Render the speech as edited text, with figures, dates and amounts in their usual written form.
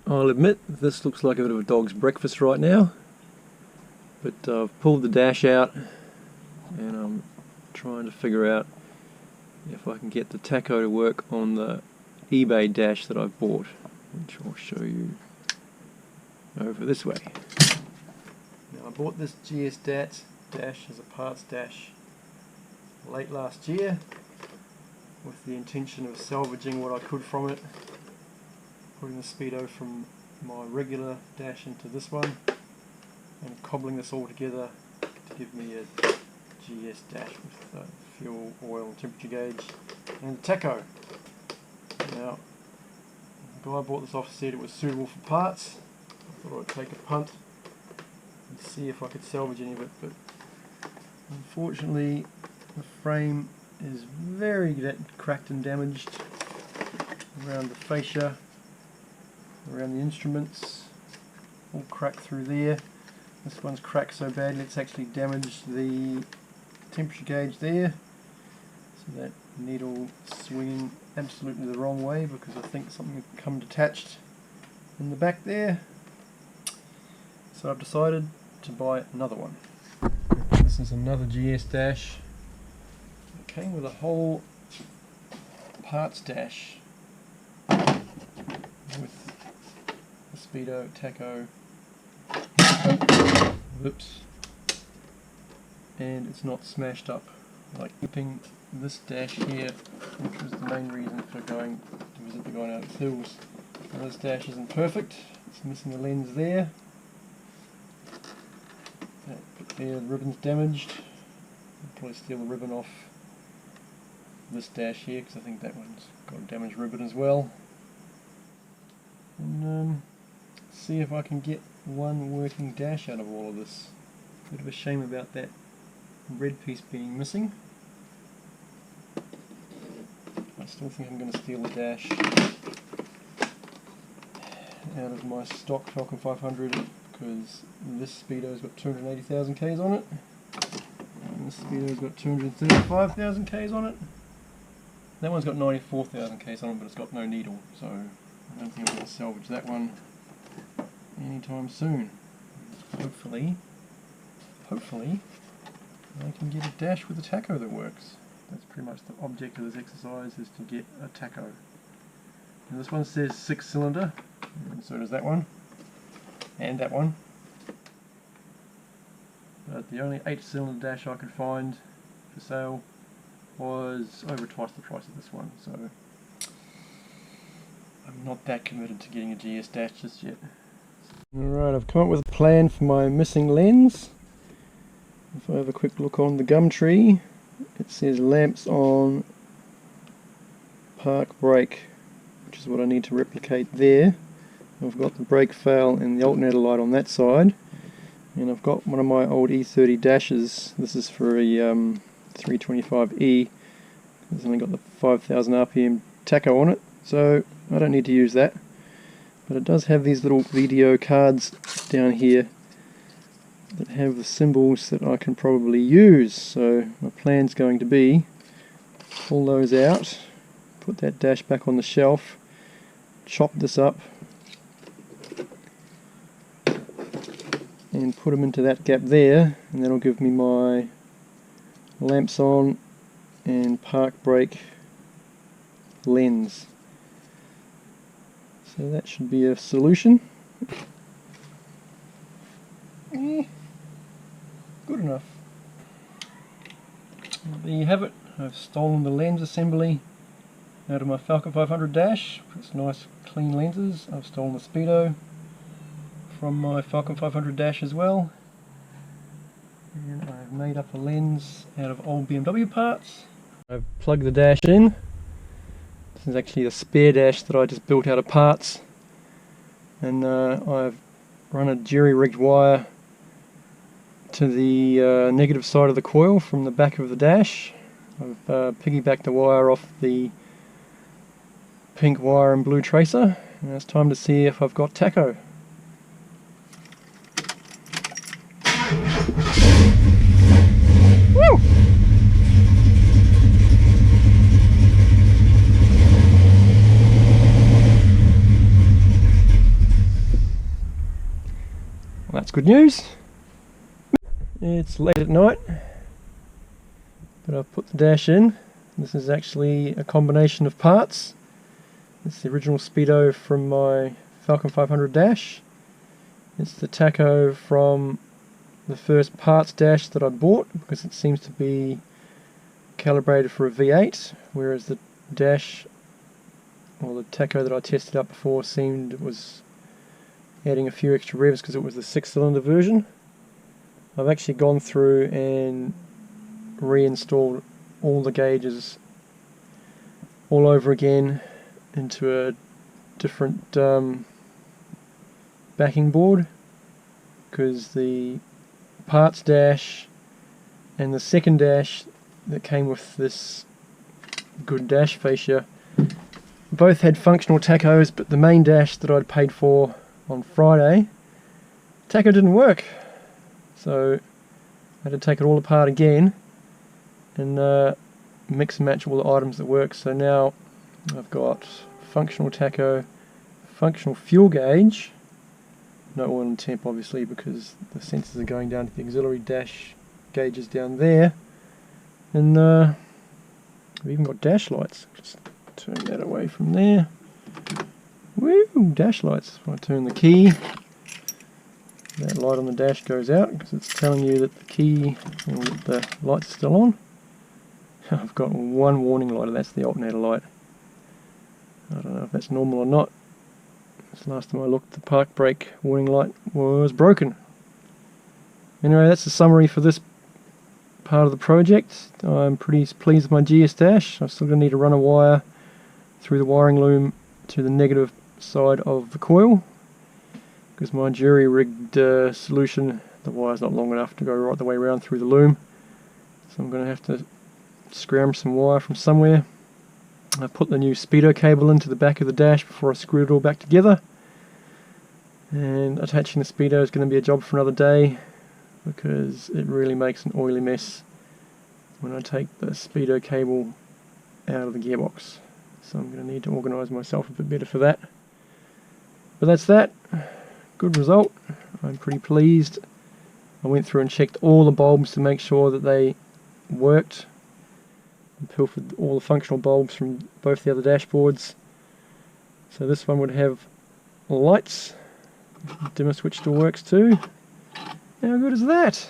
I'll admit this looks like a bit of a dog's breakfast right now, but I've pulled the dash out and I'm trying to figure out if I can get the tacho to work on the eBay dash that I've bought, which I'll show you over this way. Now, I bought this GS dash as a parts dash late last year with the intention of salvaging what I could from it, putting the speedo from my regular dash into this one and cobbling this all together to give me a GS dash with fuel, oil, temperature gauge and the tacho. Now, the guy I bought this off said it was suitable for parts. I thought I'd take a punt and see if I could salvage any of it, but unfortunately the frame is very cracked and damaged around the fascia, around the instruments, all cracked through there. This one's cracked so badly it's actually damaged the temperature gauge there, so that needle swinging absolutely the wrong way because I think something had come detached in the back there. So I've decided to buy another one. This is another GS dash. It came with a whole parts dash with the speedo, tacho, whoops, and it's not smashed up. Like keeping this dash here, which was the main reason for going to visit the guy out at Hills. Now, this dash isn't perfect, it's missing a lens there. That bit there, the ribbon's damaged. I'll probably steal the ribbon off this dash here because I think that one's got a damaged ribbon as well. And see if I can get one working dash out of all of this. Bit of a shame about that red piece being missing. I still think I'm going to steal the dash out of my stock Falcon 500 because this speedo's got 280,000 Ks on it and this speedo's got 235,000 Ks on it. That one's got 94,000 Ks on it, but it's got no needle, so I don't think I'm going to salvage that one anytime soon. Hopefully I can get a dash with a tacho that works. That's pretty much the object of this exercise, is to get a tacho. Now this one says 6-cylinder, and so does that one, and that one. But the only 8-cylinder dash I could find for sale was over twice the price of this one, so I'm not that committed to getting a GS dash just yet. Alright, I've come up with a plan for my missing lens. If I have a quick look on the gum tree, it says lamps on, park brake, which is what I need to replicate there. I've got the brake fail and the alternator light on that side, and I've got one of my old E30 dashes. This is for a 325E. It's only got the 5000 RPM tacho on it, so I don't need to use that. But it does have these little VDO cards down here that have the symbols that I can probably use. So my plan's going to be pull those out, put that dash back on the shelf, chop this up and put them into that gap there, and that'll give me my lamps on and park brake lens. So that should be a solution. Good enough. Well, there you have it. I've stolen the lens assembly out of my Falcon 500 dash. It's nice clean lenses. I've stolen the speedo from my Falcon 500 dash as well. And I've made up a lens out of old BMW parts. I've plugged the dash in. This is actually a spare dash that I just built out of parts, and I've run a jerry-rigged wire to the negative side of the coil from the back of the dash. I've piggybacked the wire off the pink wire and blue tracer, and it's time to see if I've got tacho. Woo! good news. It's late at night, but I've put the dash in. This is actually a combination of parts. It's the original speedo from my Falcon 500 dash. It's the tacho from the first parts dash that I bought, because it seems to be calibrated for a V8, whereas the dash, or the tacho that I tested out before, seemed it was adding a few extra revs because it was the 6-cylinder version. I've actually gone through and reinstalled all the gauges all over again into a different backing board, because the parts dash and the second dash that came with this good dash fascia both had functional tachos, but the main dash that I'd paid for on Friday, tacho didn't work, so I had to take it all apart again and mix and match all the items that work. So now I've got functional tacho, functional fuel gauge, no oil and temp obviously because the sensors are going down to the auxiliary dash gauges down there, and I've even got dash lights. Just turn that away from there. Woo! Dash lights. If I turn the key, that light on the dash goes out because it's telling you that the key, or that the light's still on. I've got one warning light, and that's the alternator light. I don't know if that's normal or not. This last time I looked, the park brake warning light was broken. Anyway, that's the summary for this part of the project. I'm pretty pleased with my GS dash. I'm still going to need to run a wire through the wiring loom to the negative side of the coil, because my jury-rigged solution, the wire's not long enough to go right the way around through the loom, so I'm going to have to scrounge some wire from somewhere. I put the new speedo cable into the back of the dash before I screwed it all back together, and attaching the speedo is going to be a job for another day, because it really makes an oily mess when I take the speedo cable out of the gearbox. So I'm going to need to organise myself a bit better for that. But that's that. Good result. I'm pretty pleased. I went through and checked all the bulbs to make sure that they worked. I pilfered all the functional bulbs from both the other dashboards. So this one would have lights. The dimmer switch still works too. How good is that?